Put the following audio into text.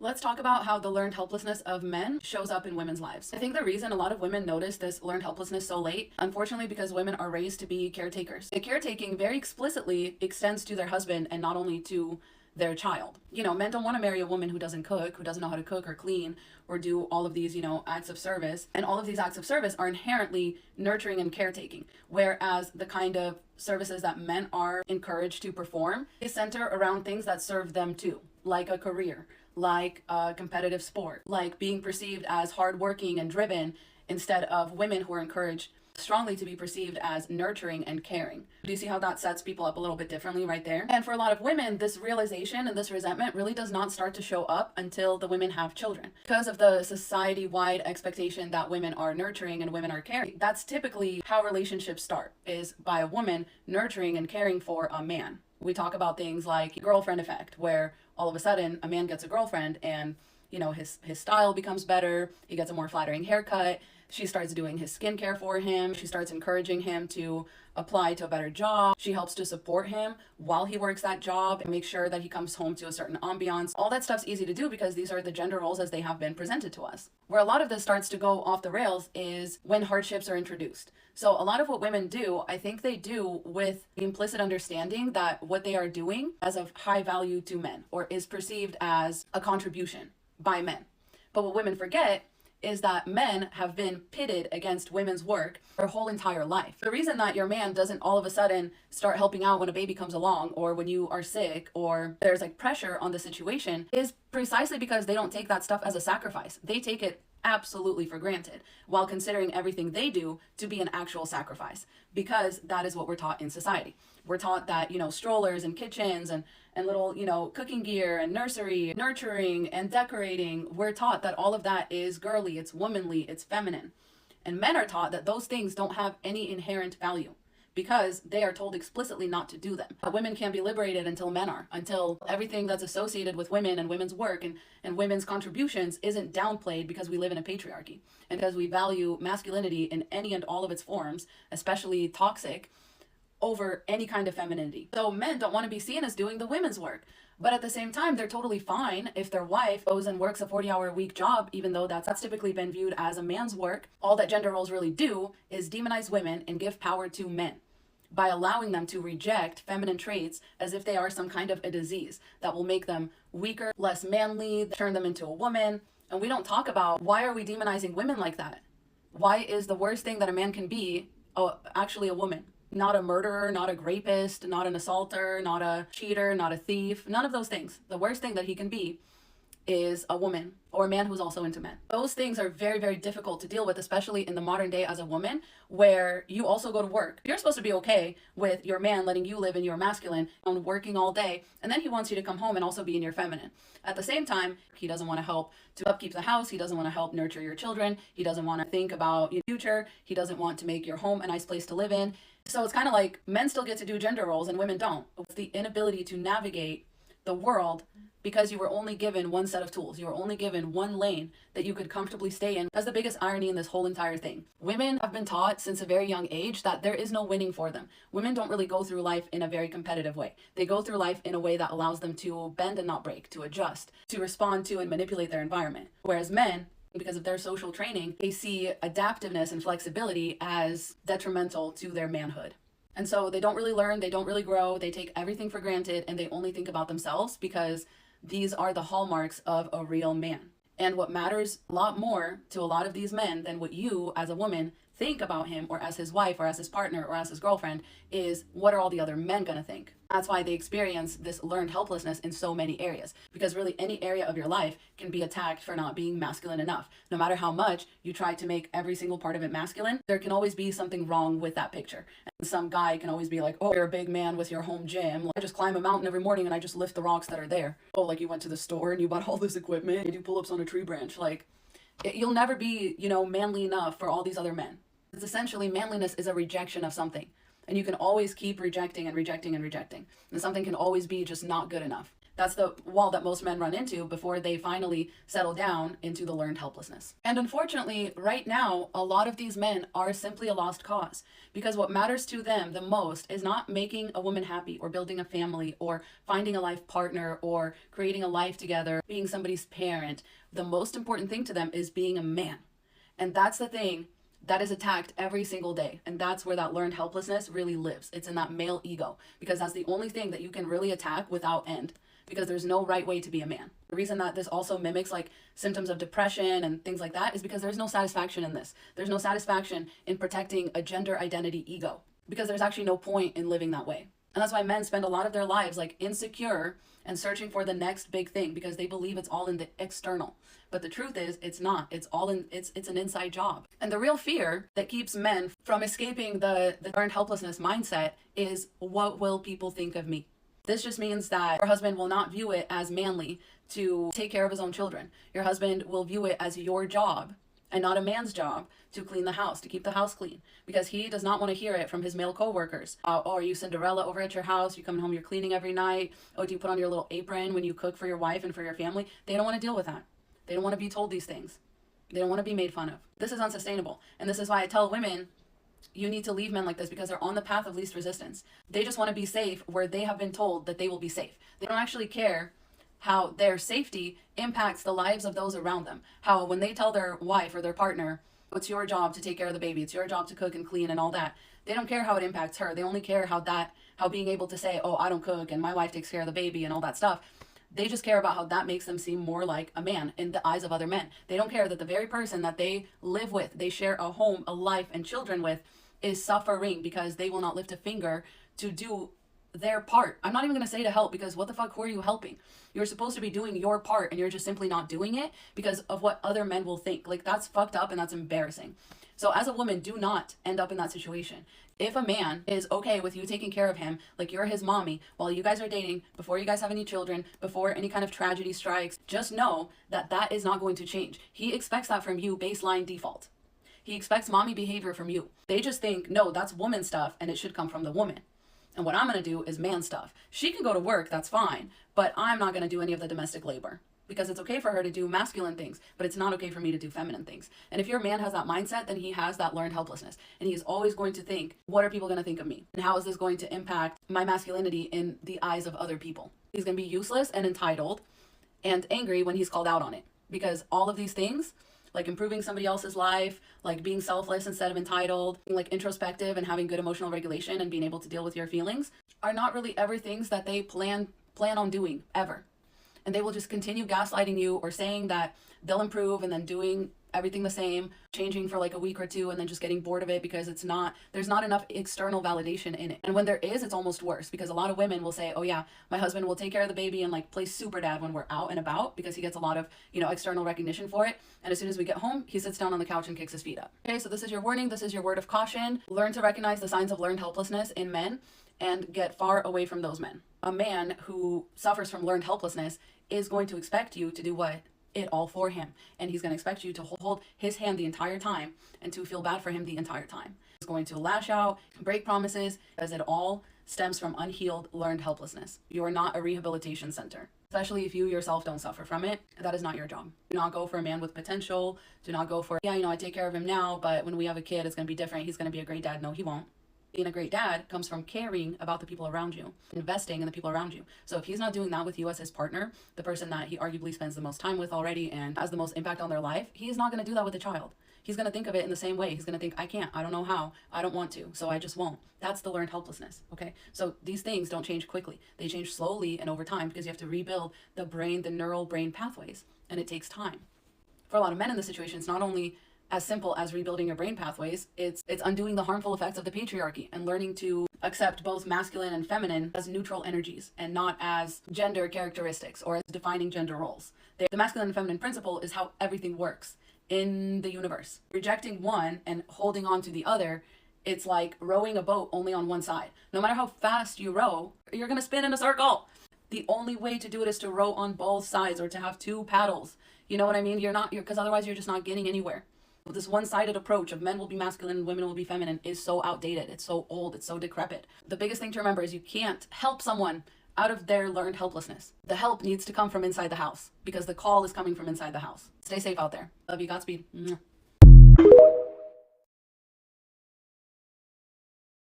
Let's talk about how the learned helplessness of men shows up in women's lives. I think the reason a lot of women notice this learned helplessness so late, unfortunately, because women are raised to be caretakers. The caretaking very explicitly extends to their husband and not only to their child. Men don't want to marry a woman who doesn't cook, who doesn't know how to cook or clean or do all of these, acts of service. And all of these acts of service are inherently nurturing and caretaking. Whereas the kind of services that men are encouraged to perform is center around things that serve them too, like a career, like a competitive sport, like being perceived as hardworking and driven instead of women who are encouraged strongly to be perceived as nurturing and caring. Do you see how that sets people up a little bit differently right there? And for a lot of women, this realization and this resentment really does not start to show up until the women have children. Because of the society-wide expectation that women are nurturing and women are caring, that's typically how relationships start, is by a woman nurturing and caring for a man. We talk about things like girlfriend effect, where all of a sudden a man gets a girlfriend and his style becomes better, he gets a more flattering haircut, she starts doing his skincare for him, she starts encouraging him to apply to a better job, she helps to support him while he works that job and make sure that he comes home to a certain ambiance. All that stuff's easy to do because these are the gender roles as they have been presented to us. Where a lot of this starts to go off the rails is when hardships are introduced. So a lot of what women do, I think they do with the implicit understanding that what they are doing is of high value to men or is perceived as a contribution by men. But what women forget is that men have been pitted against women's work their whole entire life. The reason that your man doesn't all of a sudden start helping out when a baby comes along or when you are sick or there's pressure on the situation is precisely because they don't take that stuff as a sacrifice. They take it absolutely for granted while considering everything they do to be an actual sacrifice, because that is what we're taught in society. We're taught that, strollers and kitchens and little, cooking gear and nursery, nurturing and decorating, we're taught that all of that is girly, it's womanly, it's feminine. And men are taught that those things don't have any inherent value because they are told explicitly not to do them. But women can't be liberated until men are, until everything that's associated with women and women's work and women's contributions isn't downplayed because we live in a patriarchy and because we value masculinity in any and all of its forms, especially toxic, over any kind of femininity. So men don't want to be seen as doing the women's work. But at the same time, they're totally fine if their wife goes and works a 40-hour-a-week job, even though that's typically been viewed as a man's work. All that gender roles really do is demonize women and give power to men by allowing them to reject feminine traits as if they are some kind of a disease that will make them weaker, less manly, turn them into a woman. And we don't talk about why are we demonizing women like that? Why is the worst thing that a man can be actually a woman? Not a murderer, not a rapist, not an assaulter, not a cheater, not a thief, none of those things. The worst thing that he can be is a woman or a man who's also into men. Those things are very, very difficult to deal with, especially in the modern day as a woman, where you also go to work. You're supposed to be okay with your man letting you live in your masculine and working all day, and then he wants you to come home and also be in your feminine. At the same time, he doesn't want to help to upkeep the house. He doesn't want to help nurture your children. He doesn't want to think about your future. He doesn't want to make your home a nice place to live in. So it's kind of like men still get to do gender roles and women don't. It's the inability to navigate the world because you were only given one set of tools. You were only given one lane that you could comfortably stay in. That's the biggest irony in this whole entire thing. Women have been taught since a very young age that there is no winning for them. Women don't really go through life in a very competitive way. They go through life in a way that allows them to bend and not break, to adjust, to respond to and manipulate their environment. Whereas men, because of their social training, they see adaptiveness and flexibility as detrimental to their manhood. And so they don't really learn, they don't really grow, they take everything for granted, and they only think about themselves because these are the hallmarks of a real man. And what matters a lot more to a lot of these men than what you as a woman think about him or as his wife or as his partner or as his girlfriend is what are all the other men gonna think? That's why they experience this learned helplessness in so many areas, because really any area of your life can be attacked for not being masculine enough. No matter how much you try to make every single part of it masculine, there can always be something wrong with that picture. And some guy can always be like, oh, you're a big man with your home gym. I just climb a mountain every morning and I just lift the rocks that are there. Oh, like you went to the store and you bought all this equipment and you pull ups on a tree branch. You'll never be, manly enough for all these other men. It's essentially manliness is a rejection of something. And you can always keep rejecting and rejecting and rejecting. And something can always be just not good enough. That's the wall that most men run into before they finally settle down into the learned helplessness. And unfortunately, right now, a lot of these men are simply a lost cause, because what matters to them the most is not making a woman happy or building a family or finding a life partner or creating a life together, being somebody's parent. The most important thing to them is being a man. And that's the thing that is attacked every single day. And that's where that learned helplessness really lives. It's in that male ego, because that's the only thing that you can really attack without end, because there's no right way to be a man. The reason that this also mimics like symptoms of depression and things like that is because there's no satisfaction in this. There's no satisfaction in protecting a gender identity ego, because there's actually no point in living that way. And that's why men spend a lot of their lives like insecure and searching for the next big thing, because they believe it's all in the external. But the truth is, it's not. It's all in, it's an inside job. And the real fear that keeps men from escaping the learned helplessness mindset is, what will people think of me? This just means that your husband will not view it as manly to take care of his own children. Your husband will view it as your job and not a man's job to clean the house, to keep the house clean, because he does not want to hear it from his male coworkers. Oh, are you Cinderella over at your house? You coming home, you're cleaning every night. Oh, do you put on your little apron when you cook for your wife and for your family? They don't want to deal with that. They don't want to be told these things. They don't want to be made fun of. This is unsustainable. And this is why I tell women, you need to leave men like this, because they're on the path of least resistance. They just want to be safe where they have been told that they will be safe. They don't actually care how their safety impacts the lives of those around them. How when they tell their wife or their partner, it's your job to take care of the baby, it's your job to cook and clean and all that, they don't care how it impacts her. They only care how being able to say, oh, I don't cook and my wife takes care of the baby and all that stuff, they just care about how that makes them seem more like a man in the eyes of other men. They don't care that the very person that they live with, they share a home, a life, and children with, is suffering because they will not lift a finger to do their part. I'm not even going to say to help, because what the fuck, who are you helping? You're supposed to be doing your part and you're just simply not doing it because of what other men will think. Like, that's fucked up and that's embarrassing. So as a woman, do not end up in that situation. If a man is okay with you taking care of him, like you're his mommy, while you guys are dating, before you guys have any children, before any kind of tragedy strikes, just know that that is not going to change. He expects that from you, baseline default. He expects mommy behavior from you. They just think, no, that's woman stuff and it should come from the woman. And what I'm going to do is man stuff. She can go to work, that's fine, but I'm not going to do any of the domestic labor, because it's okay for her to do masculine things, but it's not okay for me to do feminine things. And if your man has that mindset, then he has that learned helplessness. And he is always going to think, what are people going to think of me? And how is this going to impact my masculinity in the eyes of other people? He's going to be useless and entitled and angry when he's called out on it, because all of these things, like improving somebody else's life, like being selfless instead of entitled, like introspective and having good emotional regulation and being able to deal with your feelings, are not really ever things that they plan on doing ever. And they will just continue gaslighting you or saying that they'll improve and then doing everything the same, changing for like a week or two and then just getting bored of it because there's not enough external validation in it. And when there is, it's almost worse, because a lot of women will say, oh yeah, my husband will take care of the baby and like play super dad when we're out and about, because he gets a lot of, external recognition for it. And as soon as we get home, he sits down on the couch and kicks his feet up. Okay, so this is your warning. This is your word of caution. Learn to recognize the signs of learned helplessness in men and get far away from those men. A man who suffers from learned helplessness is going to expect you to do what? It all for him. And he's going to expect you to hold his hand the entire time and to feel bad for him the entire time. He's going to lash out, break promises, as it all stems from unhealed learned helplessness. You are not a rehabilitation center, especially if you yourself don't suffer from it. That is not your job. Do not go for a man with potential. Do not go for, I take care of him now, but when we have a kid, it's going to be different. He's going to be a great dad. No, he won't. Being a great dad comes from caring about the people around you, investing in the people around you. So if he's not doing that with you as his partner, the person that he arguably spends the most time with already and has the most impact on their life, he's not going to do that with a child. He's going to think of it in the same way. He's going to think, I can't, I don't know how, I don't want to, so I just won't. That's the learned helplessness, okay? So these things don't change quickly. They change slowly and over time, because you have to rebuild the brain, the neural brain pathways, and it takes time. For a lot of men in this situation, it's not only as simple as rebuilding your brain pathways, it's undoing the harmful effects of the patriarchy and learning to accept both masculine and feminine as neutral energies and not as gender characteristics or as defining gender roles. The masculine and feminine principle is how everything works in the universe. Rejecting one and holding on to the other, it's like rowing a boat only on one side. No matter how fast you row, you're gonna spin in a circle. The only way to do it is to row on both sides or to have two paddles. You know what I mean? Because otherwise you're just not getting anywhere. This one-sided approach of men will be masculine and women will be feminine is so outdated. It's so old. It's so decrepit. The biggest thing to remember is you can't help someone out of their learned helplessness. The help needs to come from inside the house because the call is coming from inside the house. Stay safe out there. Love you. Godspeed. Mwah.